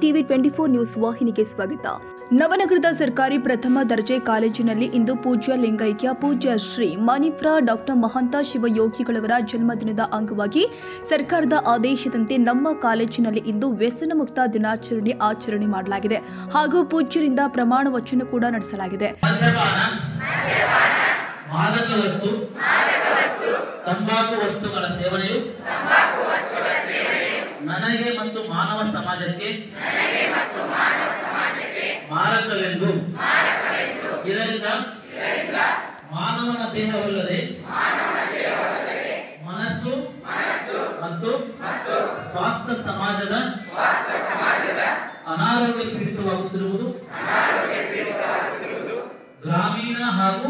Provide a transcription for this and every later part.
TV 24 news ವಾಹಿನಿಗೆ ಸ್ವಾಗತ. ನವನಗರದ ಸರ್ಕಾರಿ ಪ್ರಥಮ ದರ್ಜೆ ಕಾಲೇಜಿನಲ್ಲಿ ಇಂದು ಪೂಜ್ಯ ಲಿಂಗೈಕ್ಯ ಪೂಜ್ಯ ಶ್ರೀ ಮಣಿಪ್ರ ಡಾಕ್ಟರ್ ಮಹಂತ ಶಿವಯೋಗಿಗಳವರ ಜನ್ಮದಿನದ ಅಂಗವಾಗಿ ಸರ್ಕಾರದ ಆದೇಶದಂತೆ ನಮ್ಮ ಕಾಲೇಜಿನಲ್ಲಿ ಇಂದು ವ್ಯಸನ ಮುಕ್ತ ದಿನಾಚರಣೆ ಆಚರಣೆ ಮಾಡಲಾಗಿದೆ ಹಾಗೂ ಪೂಜ್ಯರಿಂದ ಪ್ರಮಾಣ ವಚನ ಕೂಡ ನಡೆಸಲಾಗಿದೆ. ಮಾದಕ ವಸ್ತು ತಂಬಾಕು ವಸ್ತುಗಳ ಸೇವನೆಯು ನನಗೆ ಮತ್ತು ಮಾನವ ಸಮಾಜಕ್ಕೆ ಮಾರಕವೆಂದು ಇದರಿಂದ ಮಾನವನ ದೇಹವಲ್ಲದೆ ಮನಸ್ಸು ಮತ್ತು ಸ್ವಾಸ್ಥ್ಯ ಸಮಾಜದ ಅನಾರೋಗ್ಯ ಪೀಡಿತವಾಗುತ್ತಿರುವುದು ಗ್ರಾಮೀಣ ಹಾಗೂ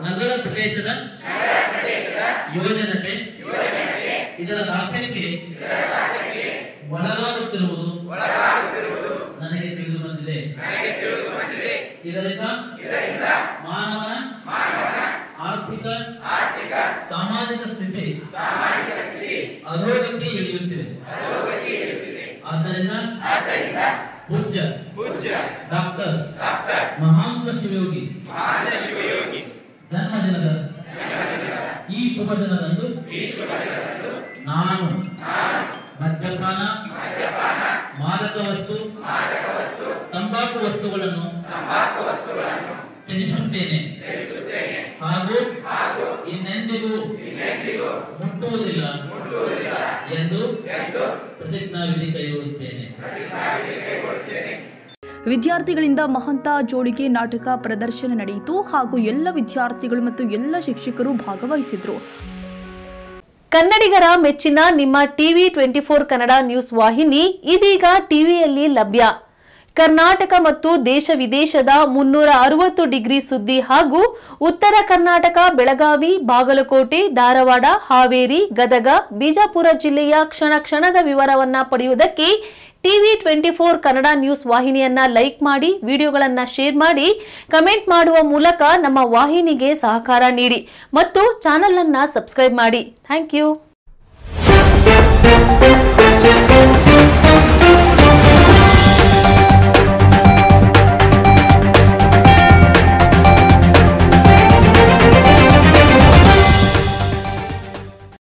ನಗರ ಪ್ರದೇಶದ ಯುವಜನತೆ ಇದರ ದಾಸ್ಯಕ್ಕೆ ಒಳಗಾಗುತ್ತಿರುವುದು ನನಗೆ ತಿಳಿದು ಬಂದಿದೆ. ಇದರಿಂದ ಮಾನವನ ಆರ್ಥಿಕ ಸಾಮಾಜಿಕ ಸ್ಥಿತಿ ಅಧೋಗತಿ ಇಳಿಯುತ್ತಿದೆ. ಆದ್ದರಿಂದ ಪೂಜ್ಯ ಡಾಕ್ಟರ್ ಮಹಾಂತ ಶಿವಯೋಗಿ ಜನ್ಮದಿನದ ಈ ಶುಭ ದಿನದಂದು ನಾನು ಮದ್ಯಪಾನ ಮಾದಕ ವಸ್ತು ತಂಬಾಕು ವಸ್ತುಗಳನ್ನು ತ್ಯಜಿಸುತ್ತೇನೆ ಹಾಗೂ ಇನ್ನೆಂದಿಗೂ ಮುಟ್ಟುವುದಿಲ್ಲ ಎಂದು ಪ್ರತಿಜ್ಞಾವಿಧಿ ಕೈಗೊಳ್ಳುತ್ತೇನೆ. ವಿದ್ಯಾರ್ಥಿಗಳಿಂದ ಮಹಂತ ಜೋಡಿಗೆ ನಾಟಕ ಪ್ರದರ್ಶನ ನಡೆಯಿತು ಹಾಗೂ ಎಲ್ಲ ವಿದ್ಯಾರ್ಥಿಗಳು ಮತ್ತು ಎಲ್ಲ ಶಿಕ್ಷಕರು ಭಾಗವಹಿಸಿದ್ರು. ಕನ್ನಡಿಗರ ಮೆಚ್ಚಿನ ನಿಮ್ಮ ಟಿವಿ 24 ಕನ್ನಡ ನ್ಯೂಸ್ ವಾಹಿನಿ ಇದೀಗ ಟಿವಿಯಲ್ಲಿ ಲಭ್ಯ. ಕರ್ನಾಟಕ ಮತ್ತು ದೇಶ ವಿದೇಶದ 360 ಡಿಗ್ರಿ ಸುದ್ದಿ ಹಾಗೂ ಉತ್ತರ ಕರ್ನಾಟಕ, ಬೆಳಗಾವಿ, ಬಾಗಲಕೋಟೆ, ಧಾರವಾಡ, ಹಾವೇರಿ, ಗದಗ, ಬಿಜಾಪುರ ಜಿಲ್ಲೆಯ ಕ್ಷಣ ಕ್ಷಣದ ವಿವರವನ್ನ ಪಡೆಯುವುದಕ್ಕೆ ಟಿವಿ 24 ಕನ್ನಡ ನ್ಯೂಸ್ ವಾಹಿನಿಯನ್ನ ಲೈಕ್ ಮಾಡಿ, ವಿಡಿಯೋಗಳನ್ನ ಶೇರ್ ಮಾಡಿ, ಕಮೆಂಟ್ ಮಾಡುವ ಮೂಲಕ ನಮ್ಮ ವಾಹಿನಿಗೆ ಸಹಕಾರ ನೀಡಿ ಮತ್ತು ಚಾನೆಲ್ ಅನ್ನ ಸಬ್ಸ್ಕ್ರೈಬ್ ಮಾಡಿ. Thank you.